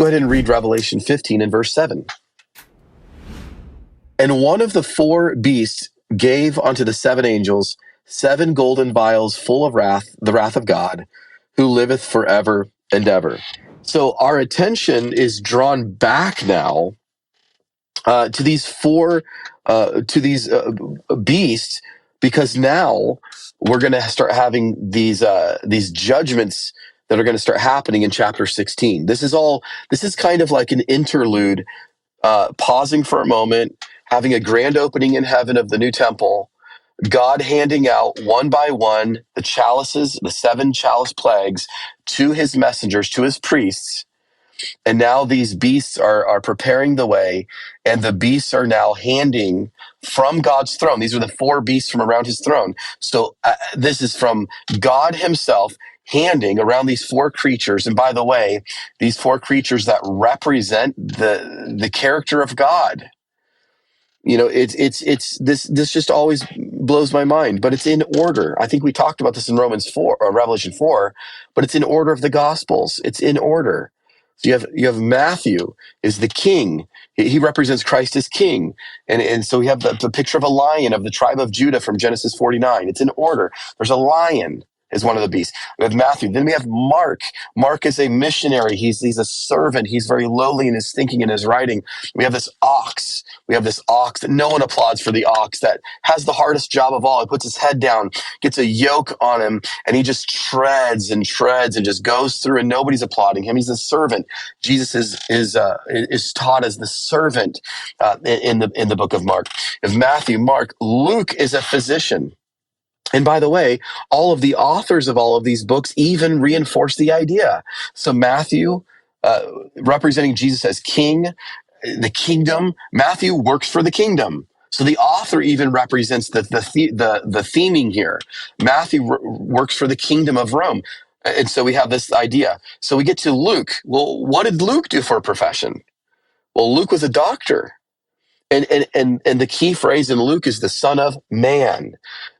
go ahead and read Revelation 15 and verse 7. And one of the four beasts gave unto the seven angels 7 golden vials full of wrath, the wrath of God, who liveth forever and ever. So our attention is drawn back now to these beasts, because now we're going to start having these judgments that are going to start happening in chapter 16. This is kind of like an interlude, pausing for a moment, having a grand opening in heaven of the new temple, God handing out one by one the chalices, the 7 chalice plagues, to his messengers, to his priests. And now these beasts are preparing the way, and the beasts are now handing from God's throne. These are the 4 beasts from around his throne. So this is from God himself handing around these 4 creatures. And by the way, these 4 creatures that represent the character of God. You know, it's this just always blows my mind, but it's in order. I think we talked about this in Romans 4 or Revelation 4, but it's in order of the Gospels. It's in order. So you have Matthew is the king. He represents Christ as king. And so we have the picture of a lion of the tribe of Judah from Genesis 49. It's in order. There's a lion is one of the beasts. We have Matthew. Then we have Mark. Mark is a missionary. He's a servant. He's very lowly in his thinking and his writing. We have this ox. We have this ox that no one applauds for, the ox that has the hardest job of all. He puts his head down, gets a yoke on him, and he just treads and just goes through, and nobody's applauding him. He's the servant. Jesus is taught as the servant in the book of Mark. Of Matthew, Mark, Luke is a physician. And by the way, all of the authors of all of these books even reinforce the idea. So Matthew, representing Jesus as king, the kingdom. Matthew works for the kingdom. So the author even represents the theming here. Matthew works for the kingdom of Rome. And so we have this idea. So we get to Luke. Well, what did Luke do for a profession? Well, Luke was a doctor. And the key phrase in Luke is the Son of Man.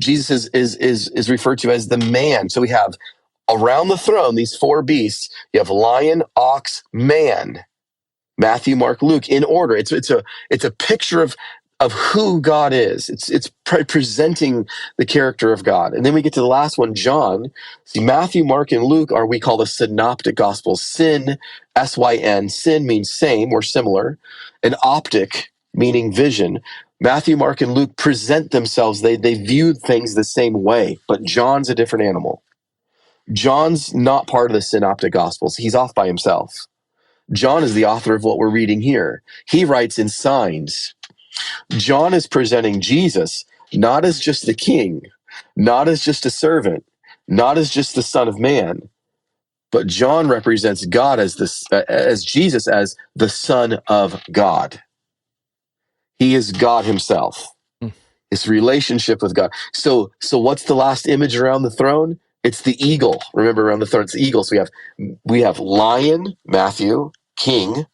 Jesus is referred to as the man. So we have around the throne these 4 beasts. You have lion, ox, man. Matthew, Mark, Luke, in order. It's a picture of who God is. It's presenting the character of God. And then we get to the last one, John. See, Matthew, Mark, and Luke are we call the synoptic gospels. Syn, S-Y-N. Syn means same or similar. And optic, meaning vision. Matthew, Mark, and Luke present themselves. They viewed things the same way, but John's a different animal. John's not part of the synoptic gospels. He's off by himself. John is the author of what we're reading here. He writes in signs. John is presenting Jesus not as just the king, not as just a servant, not as just the Son of Man, but John represents God as Jesus as the Son of God. He is God himself. His relationship with God. So what's the last image around the throne? It's the eagle. Remember, around the throne, it's the eagle. So we have lion, Matthew, king,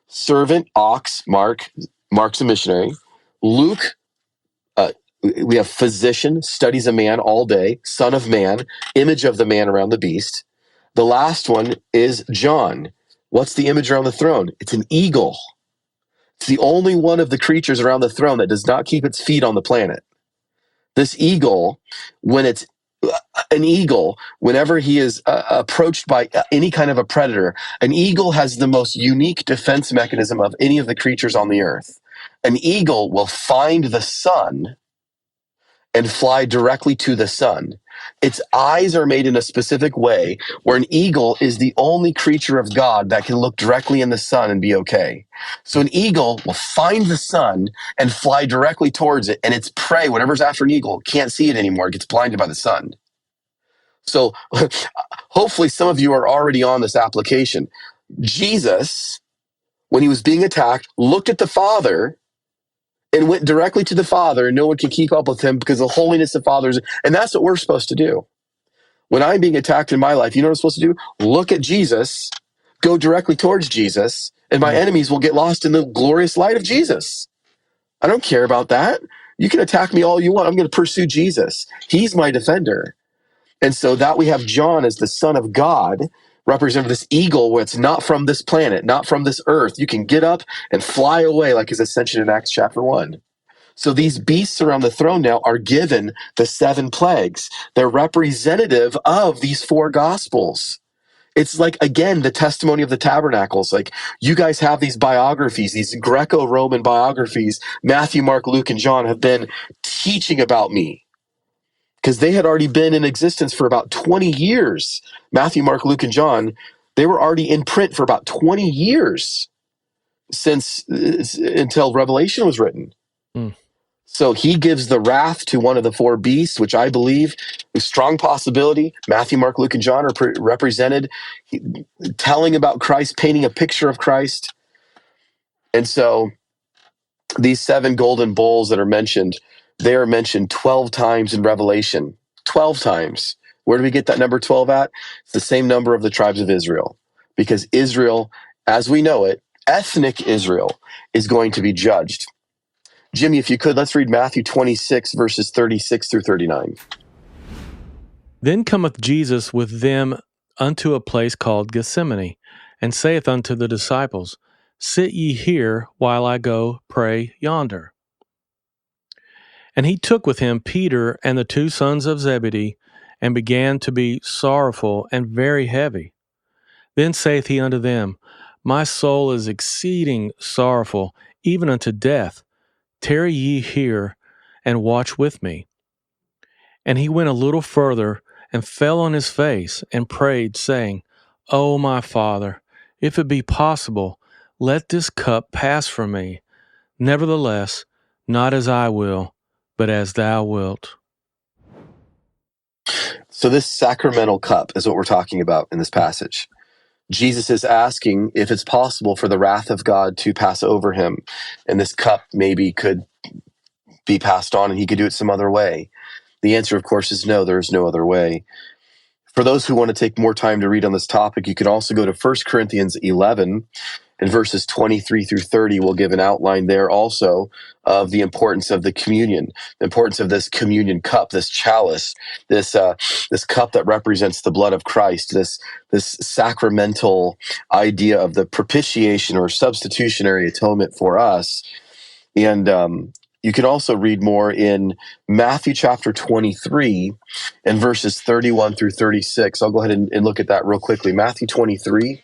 servant, ox, Mark. Mark's a missionary. Luke, we have physician, studies a man all day, Son of Man, image of the man around the beast. The last one is John. What's the image around the throne? It's an eagle. It's the only one of the creatures around the throne that does not keep its feet on the planet. This eagle, when it's an eagle, whenever he is approached by any kind of a predator, an eagle has the most unique defense mechanism of any of the creatures on the earth. An eagle will find the sun and fly directly to the sun. Its eyes are made in a specific way where an eagle is the only creature of God that can look directly in the sun and be okay. So an eagle will find the sun and fly directly towards it, and its prey, whatever's after an eagle, can't see it anymore. It gets blinded by the sun. So hopefully some of you are already on this application. Jesus, when he was being attacked, looked at the Father and went directly to the Father, and no one can keep up with him because the holiness of Father's, and that's what we're supposed to do. When I'm being attacked in my life, you know what I'm supposed to do? Look at Jesus, go directly towards Jesus, and my enemies will get lost in the glorious light of Jesus. I don't care about that. You can attack me all you want. I'm going to pursue Jesus. He's my defender. And so that we have John as the Son of God, represented this eagle where it's not from this planet, not from this earth. You can get up and fly away like his ascension in Acts chapter 1. So these beasts around the throne now are given the 7 plagues. They're representative of these 4 gospels. It's like, again, the testimony of the tabernacles. Like, you guys have these biographies, these Greco-Roman biographies. Matthew, Mark, Luke, and John have been teaching about me because they had already been in existence for about 20 years. Matthew, Mark, Luke, and John, they were already in print for about 20 years since until Revelation was written. So he gives the wrath to one of the 4 beasts, which I believe is strong possibility. Matthew, Mark, Luke, and John are represented, telling about Christ, painting a picture of Christ. And so these 7 golden bowls that are mentioned, they are mentioned 12 times in Revelation. 12 times. Where do we get that number 12 at? It's the same number of the tribes of Israel. Because Israel, as we know it, ethnic Israel, is going to be judged. Jimmy, if you could, let's read Matthew 26, verses 36 through 39. Then cometh Jesus with them unto a place called Gethsemane, and saith unto the disciples, Sit ye here, while I go pray yonder. And he took with him Peter and the 2 sons of Zebedee, and began to be sorrowful and very heavy. Then saith he unto them, My soul is exceeding sorrowful, even unto death. Tarry ye here, and watch with me. And he went a little further, and fell on his face, and prayed, saying, O my Father, if it be possible, let this cup pass from me. Nevertheless, not as I will, but as thou wilt. So this sacramental cup is what we're talking about in this passage. Jesus is asking if it's possible for the wrath of God to pass over him, and this cup maybe could be passed on and he could do it some other way. The answer, of course, is no, there's no other way. For those who want to take more time to read on this topic, you can also go to 1 Corinthians 11, and verses 23 through 30 will give an outline there also of the importance of the communion, the importance of this communion cup, this chalice, this cup that represents the blood of Christ, this sacramental idea of the propitiation or substitutionary atonement for us. And you can also read more in Matthew chapter 23 and verses 31 through 36. I'll go ahead and look at that real quickly. Matthew 23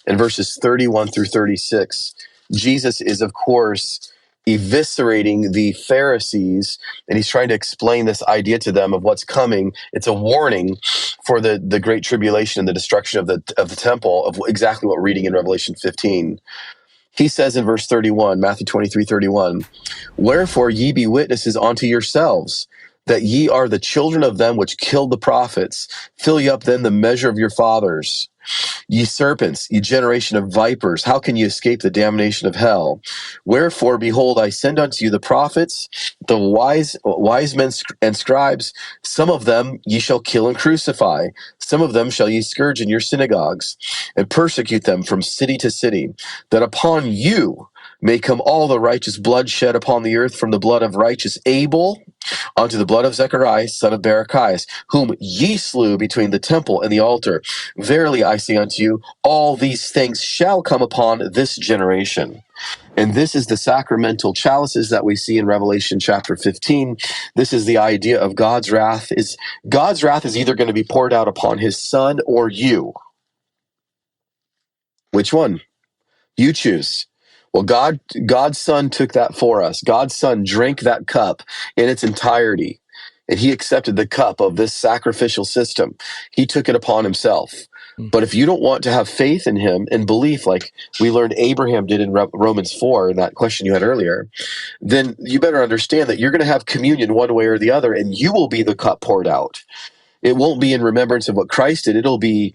and verses 31 through 36. Jesus is, of course, eviscerating the Pharisees, and he's trying to explain this idea to them of what's coming. It's a warning for the great tribulation and the destruction of the temple, of exactly what we're reading in Revelation 15. He says in verse 31, Matthew 23:31, Wherefore ye be witnesses unto yourselves, that ye are the children of them which killed the prophets. Fill ye up then the measure of your fathers. Ye serpents, ye generation of vipers, how can ye escape the damnation of hell? Wherefore, behold, I send unto you the prophets, the wise men and scribes. Some of them ye shall kill and crucify. Some of them shall ye scourge in your synagogues, and persecute them from city to city, that upon you may come all the righteous blood shed upon the earth, from the blood of righteous Abel unto the blood of Zechariah, son of Barachias, whom ye slew between the temple and the altar. Verily I say unto you, all these things shall come upon this generation. And this is the sacramental chalices that we see in Revelation chapter 15. This is the idea of God's wrath. God's wrath is either going to be poured out upon his son or you. Which one? You choose. Well, God's Son took that for us. God's Son drank that cup in its entirety, and he accepted the cup of this sacrificial system. He took it upon himself. But if you don't want to have faith in him and belief, like we learned Abraham did in Romans 4, in that question you had earlier, then you better understand that you're going to have communion one way or the other, and you will be the cup poured out. It won't be in remembrance of what Christ did. It'll be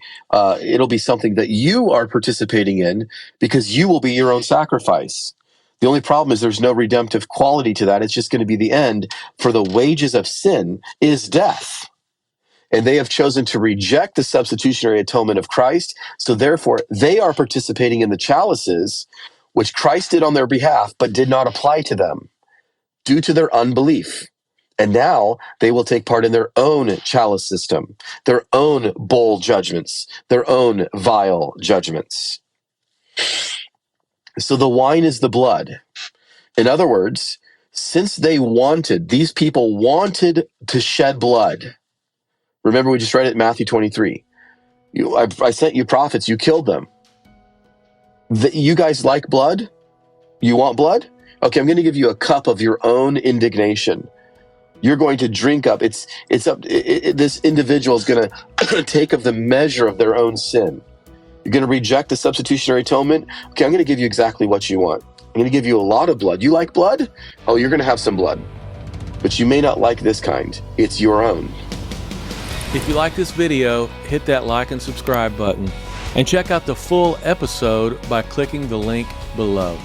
something that you are participating in, because you will be your own sacrifice. The only problem is there's no redemptive quality to that. It's just going to be the end. For the wages of sin is death. And they have chosen to reject the substitutionary atonement of Christ. So therefore, they are participating in the chalices, which Christ did on their behalf, but did not apply to them due to their unbelief. And now they will take part in their own chalice system, their own bowl judgments, their own vial judgments. So the wine is the blood. In other words, since these people wanted to shed blood. Remember, we just read it in Matthew 23. I sent you prophets, you killed them. You guys like blood? You want blood? Okay, I'm going to give you a cup of your own indignation. You're going to drink up. This individual is going to take of the measure of their own sin. You're going to reject the substitutionary atonement. Okay, I'm going to give you exactly what you want. I'm going to give you a lot of blood. You like blood? Oh, you're going to have some blood. But you may not like this kind. It's your own. If you like this video, hit that like and subscribe button. And check out the full episode by clicking the link below.